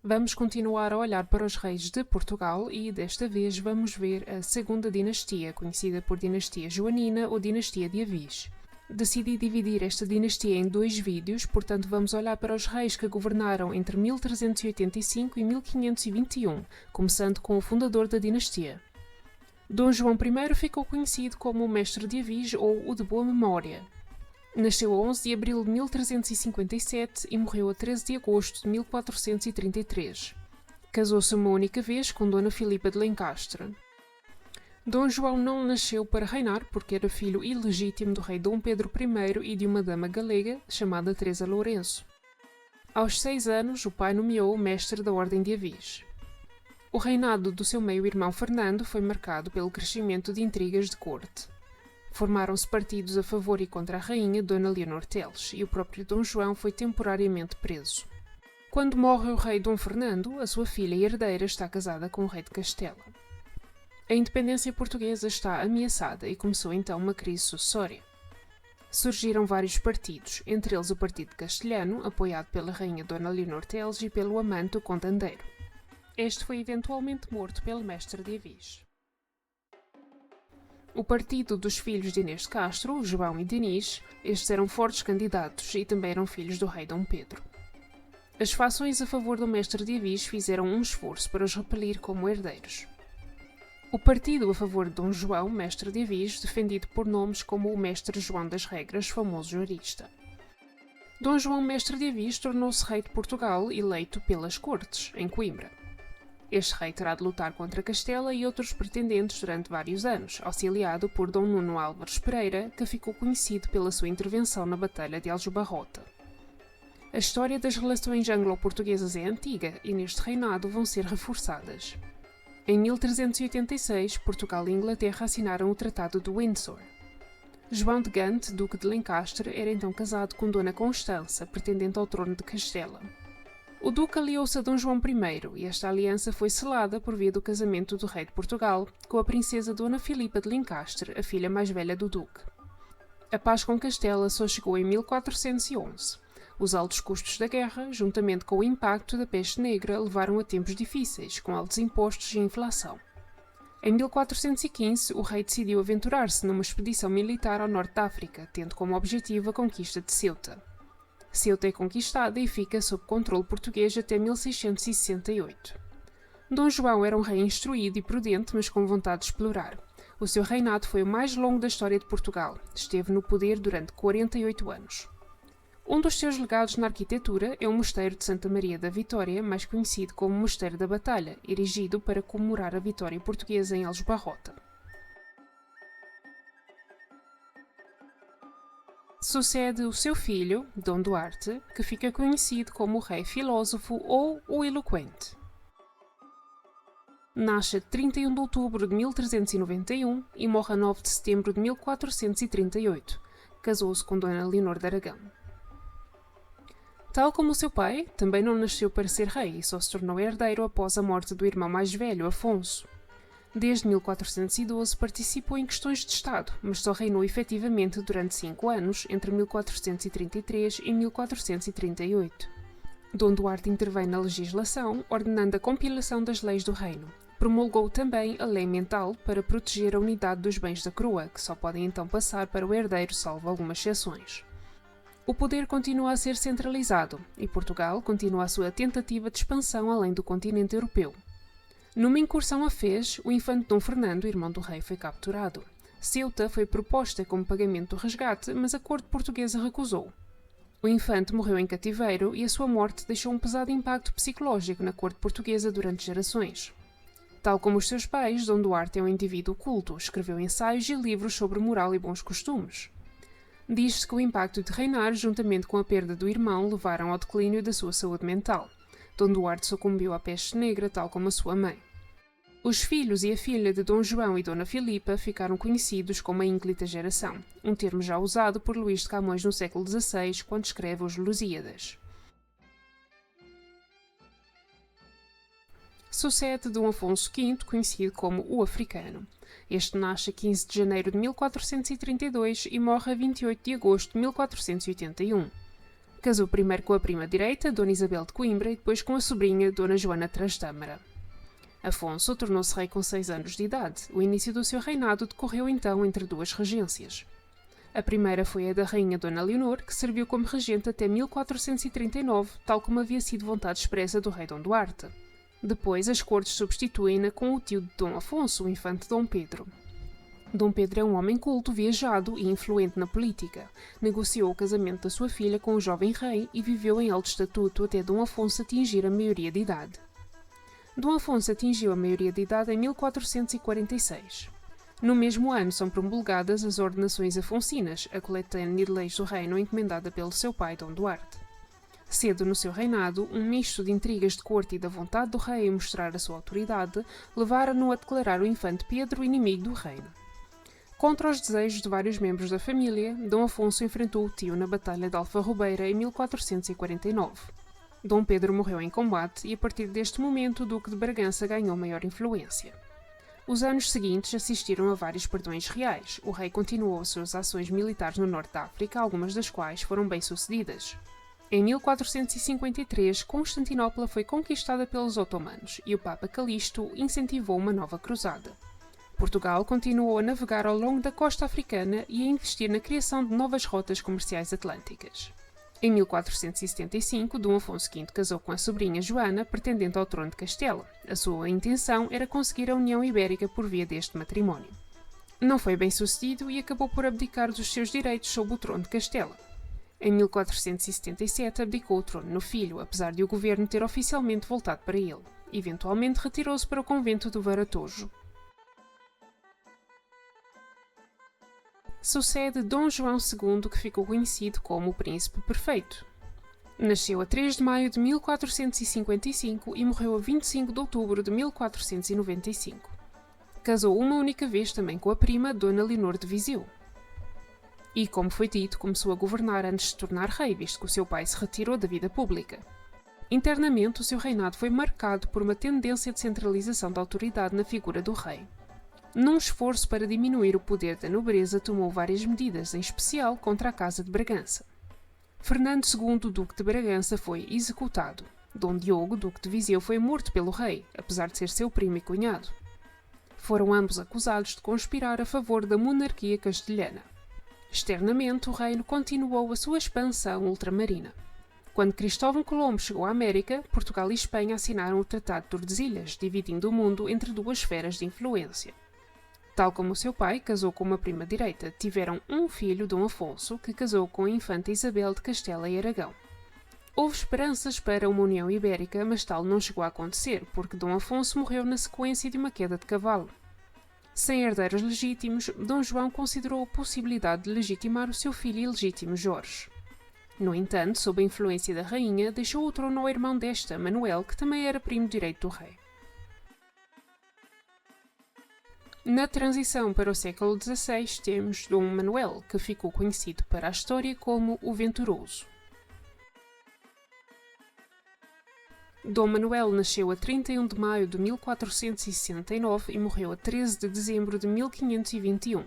Vamos continuar a olhar para os reis de Portugal e, desta vez, vamos ver a segunda dinastia, conhecida por dinastia Joanina ou dinastia de Avis. Decidi dividir esta dinastia em 2 vídeos, portanto vamos olhar para os reis que governaram entre 1385 e 1521, começando com o fundador da dinastia. Dom João I ficou conhecido como o Mestre de Avis ou o de Boa Memória. Nasceu a 11 de abril de 1357 e morreu a 13 de agosto de 1433. Casou-se uma única vez com Dona Filipa de Lencastre. Dom João não nasceu para reinar porque era filho ilegítimo do rei Dom Pedro I e de uma dama galega chamada Teresa Lourenço. Aos 6 anos, o pai nomeou-o mestre da Ordem de Avis. O reinado do seu meio-irmão Fernando foi marcado pelo crescimento de intrigas de corte. Formaram-se partidos a favor e contra a rainha Dona Leonor Teles e o próprio Dom João foi temporariamente preso. Quando morre o rei Dom Fernando, a sua filha e herdeira está casada com o rei de Castela. A independência portuguesa está ameaçada e começou então uma crise sucessória. Surgiram vários partidos, entre eles o Partido Castelhano, apoiado pela rainha Dona Leonor Teles e pelo amante o Conde Andeiro. Este foi eventualmente morto pelo mestre de Avis. O partido dos filhos de Inês de Castro, João e Denis, estes eram fortes candidatos e também eram filhos do rei Dom Pedro. As fações a favor do mestre de Avis fizeram um esforço para os repelir como herdeiros. O partido a favor de Dom João, mestre de Avis, defendido por nomes como o mestre João das Regras, famoso jurista. Dom João, mestre de Avis, tornou-se rei de Portugal, eleito pelas Cortes, em Coimbra. Este rei terá de lutar contra Castela e outros pretendentes durante vários anos, auxiliado por Dom Nuno Álvares Pereira, que ficou conhecido pela sua intervenção na Batalha de Aljubarrota. A história das relações anglo-portuguesas é antiga e neste reinado vão ser reforçadas. Em 1386, Portugal e Inglaterra assinaram o Tratado de Windsor. João de Gante, duque de Lencastre, era então casado com Dona Constança, pretendente ao trono de Castela. O duque aliou-se a Dom João I e esta aliança foi selada por via do casamento do rei de Portugal com a princesa Dona Filipa de Lencastre, a filha mais velha do duque. A paz com Castela só chegou em 1411. Os altos custos da guerra, juntamente com o impacto da peste negra, levaram a tempos difíceis, com altos impostos e inflação. Em 1415, o rei decidiu aventurar-se numa expedição militar ao norte da África, tendo como objetivo a conquista de Ceuta. Ceuta é conquistada e fica sob controle português até 1668. Dom João era um rei instruído e prudente, mas com vontade de explorar. O seu reinado foi o mais longo da história de Portugal. Esteve no poder durante 48 anos. Um dos seus legados na arquitetura é o Mosteiro de Santa Maria da Vitória, mais conhecido como Mosteiro da Batalha, erigido para comemorar a vitória portuguesa em Aljubarrota. Sucede o seu filho, Dom Duarte, que fica conhecido como o Rei Filósofo ou o Eloquente. Nasce a 31 de outubro de 1391 e morre a 9 de setembro de 1438. Casou-se com Dona Leonor de Aragão. Tal como o seu pai, também não nasceu para ser rei e só se tornou herdeiro após a morte do irmão mais velho, Afonso. Desde 1412 participou em questões de Estado, mas só reinou efetivamente durante 5 anos, entre 1433 e 1438. Dom Duarte intervém na legislação, ordenando a compilação das leis do reino. Promulgou também a lei mental para proteger a unidade dos bens da coroa, que só podem então passar para o herdeiro, salvo algumas exceções. O poder continua a ser centralizado e Portugal continua a sua tentativa de expansão além do continente europeu. Numa incursão a Fez, o infante Dom Fernando, irmão do rei, foi capturado. Ceuta foi proposta como pagamento do resgate, mas a corte portuguesa recusou. O infante morreu em cativeiro e a sua morte deixou um pesado impacto psicológico na corte portuguesa durante gerações. Tal como os seus pais, Dom Duarte é um indivíduo culto, escreveu ensaios e livros sobre moral e bons costumes. Diz-se que o impacto de reinar, juntamente com a perda do irmão, levaram ao declínio da sua saúde mental. Dom Duarte sucumbiu à peste negra, tal como a sua mãe. Os filhos e a filha de Dom João e Dona Filipa ficaram conhecidos como a ínclita geração, um termo já usado por Luís de Camões no século XVI, quando escreve os Lusíadas. Sucede Dom Afonso V, conhecido como o Africano. Este nasce a 15 de janeiro de 1432 e morre a 28 de agosto de 1481. Casou primeiro com a prima direita, Dona Isabel de Coimbra, e depois com a sobrinha, Dona Joana Trastâmara. Afonso tornou-se rei com 6 anos de idade. O início do seu reinado decorreu então entre duas regências. A primeira foi a da rainha Dona Leonor, que serviu como regente até 1439, tal como havia sido vontade expressa do rei Dom Duarte. Depois, as cortes substituem-na com o tio de Dom Afonso, o infante Dom Pedro. Dom Pedro é um homem culto, viajado e influente na política. Negociou o casamento da sua filha com o jovem rei e viveu em alto estatuto até Dom Afonso atingir a maioria de idade. Dom Afonso atingiu a maioria de idade em 1446. No mesmo ano são promulgadas as Ordenações Afonsinas, a coletânea de leis do reino encomendada pelo seu pai, Dom Duarte. Cedo no seu reinado, um misto de intrigas de corte e da vontade do rei em mostrar a sua autoridade levaram-no a declarar o infante Pedro inimigo do reino. Contra os desejos de vários membros da família, Dom Afonso enfrentou o tio na Batalha de Alfarrobeira em 1449. Dom Pedro morreu em combate e a partir deste momento o Duque de Bragança ganhou maior influência. Os anos seguintes assistiram a vários perdões reais. O rei continuou as suas ações militares no norte da África, algumas das quais foram bem-sucedidas. Em 1453, Constantinopla foi conquistada pelos otomanos e o Papa Calixto incentivou uma nova cruzada. Portugal continuou a navegar ao longo da costa africana e a investir na criação de novas rotas comerciais atlânticas. Em 1475, Dom Afonso V casou com a sobrinha Joana, pretendente ao trono de Castela. A sua intenção era conseguir a União Ibérica por via deste matrimónio. Não foi bem sucedido e acabou por abdicar dos seus direitos sobre o trono de Castela. Em 1477 abdicou o trono no filho, apesar de o governo ter oficialmente voltado para ele. Eventualmente retirou-se para o convento do Varatojo. Sucede Dom João II, que ficou conhecido como o Príncipe Perfeito. Nasceu a 3 de maio de 1455 e morreu a 25 de outubro de 1495. Casou uma única vez também com a prima Dona Leonor de Viseu. E, como foi dito, começou a governar antes de se tornar rei, visto que o seu pai se retirou da vida pública. Internamente, o seu reinado foi marcado por uma tendência de centralização da autoridade na figura do rei. Num esforço para diminuir o poder da nobreza, tomou várias medidas, em especial contra a Casa de Bragança. Fernando II, Duque de Bragança, foi executado. Dom Diogo, Duque de Viseu, foi morto pelo rei, apesar de ser seu primo e cunhado. Foram ambos acusados de conspirar a favor da monarquia castelhana. Externamente, o reino continuou a sua expansão ultramarina. Quando Cristóvão Colombo chegou à América, Portugal e Espanha assinaram o Tratado de Tordesilhas, dividindo o mundo entre duas esferas de influência. Tal como seu pai casou com uma prima direita, tiveram um filho, Dom Afonso, que casou com a infanta Isabel de Castela e Aragão. Houve esperanças para uma união ibérica, mas tal não chegou a acontecer, porque Dom Afonso morreu na sequência de uma queda de cavalo. Sem herdeiros legítimos, Dom João considerou a possibilidade de legitimar o seu filho ilegítimo Jorge. No entanto, sob a influência da rainha, deixou o trono ao irmão desta, Manuel, que também era primo direito do rei. Na transição para o século XVI, temos Dom Manuel, que ficou conhecido para a história como o Venturoso. Dom Manuel nasceu a 31 de maio de 1469 e morreu a 13 de dezembro de 1521.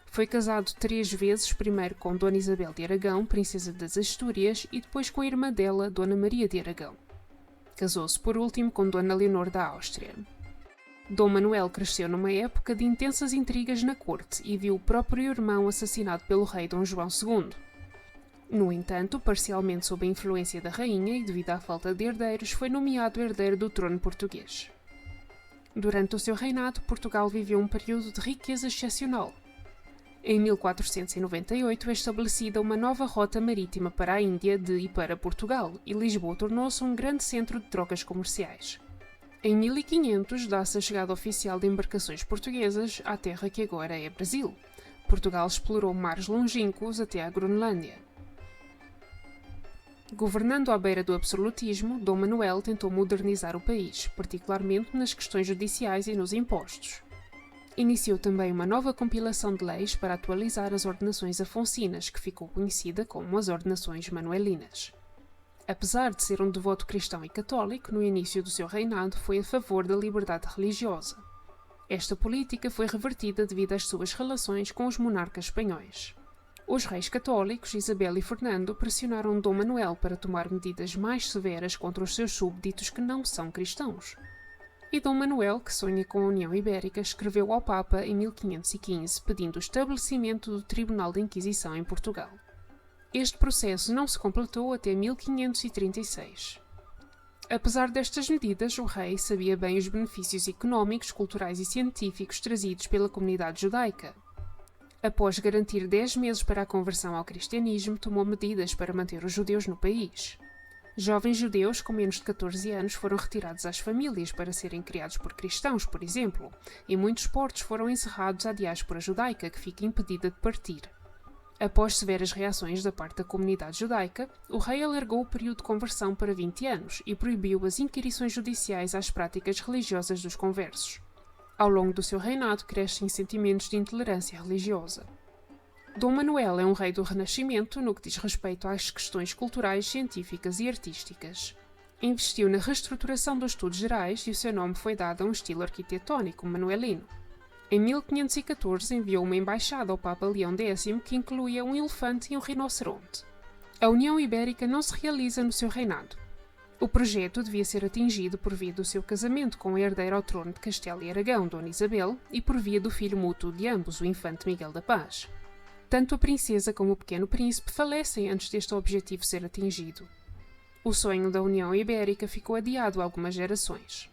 Foi casado 3 vezes, primeiro com Dona Isabel de Aragão, princesa das Astúrias, e depois com a irmã dela, Dona Maria de Aragão. Casou-se por último com Dona Leonor da Áustria. Dom Manuel cresceu numa época de intensas intrigas na corte e viu o próprio irmão assassinado pelo rei Dom João II. No entanto, parcialmente sob a influência da rainha e devido à falta de herdeiros, foi nomeado herdeiro do trono português. Durante o seu reinado, Portugal viveu um período de riqueza excepcional. Em 1498 é estabelecida uma nova rota marítima para a Índia de e para Portugal, e Lisboa tornou-se um grande centro de trocas comerciais. Em 1500 dá-se a chegada oficial de embarcações portuguesas à terra que agora é Brasil. Portugal explorou mares longínquos até à Groenlândia. Governando à beira do absolutismo, Dom Manuel tentou modernizar o país, particularmente nas questões judiciais e nos impostos. Iniciou também uma nova compilação de leis para atualizar as ordenações afonsinas, que ficou conhecida como as Ordenações Manuelinas. Apesar de ser um devoto cristão e católico, no início do seu reinado foi a favor da liberdade religiosa. Esta política foi revertida devido às suas relações com os monarcas espanhóis. Os reis católicos, Isabel e Fernando, pressionaram Dom Manuel para tomar medidas mais severas contra os seus súbditos que não são cristãos. E Dom Manuel, que sonha com a União Ibérica, escreveu ao Papa em 1515 pedindo o estabelecimento do Tribunal da Inquisição em Portugal. Este processo não se completou até 1536. Apesar destas medidas, o rei sabia bem os benefícios económicos, culturais e científicos trazidos pela comunidade judaica. Após garantir 10 meses para a conversão ao cristianismo, tomou medidas para manter os judeus no país. Jovens judeus com menos de 14 anos foram retirados às famílias para serem criados por cristãos, por exemplo, e muitos portos foram encerrados à diáspora judaica, que fica impedida de partir. Após severas reações da parte da comunidade judaica, o rei alargou o período de conversão para 20 anos e proibiu as inquirições judiciais às práticas religiosas dos conversos. Ao longo do seu reinado, crescem sentimentos de intolerância religiosa. Dom Manuel é um rei do Renascimento no que diz respeito às questões culturais, científicas e artísticas. Investiu na reestruturação dos estudos gerais e o seu nome foi dado a um estilo arquitetónico manuelino. Em 1514 enviou uma embaixada ao Papa Leão X que incluía um elefante e um rinoceronte. A União Ibérica não se realiza no seu reinado. O projeto devia ser atingido por via do seu casamento com a herdeira ao trono de Castela e Aragão, Dona Isabel, e por via do filho mútuo de ambos, o infante Miguel da Paz. Tanto a princesa como o pequeno príncipe falecem antes deste objetivo ser atingido. O sonho da União Ibérica ficou adiado algumas gerações.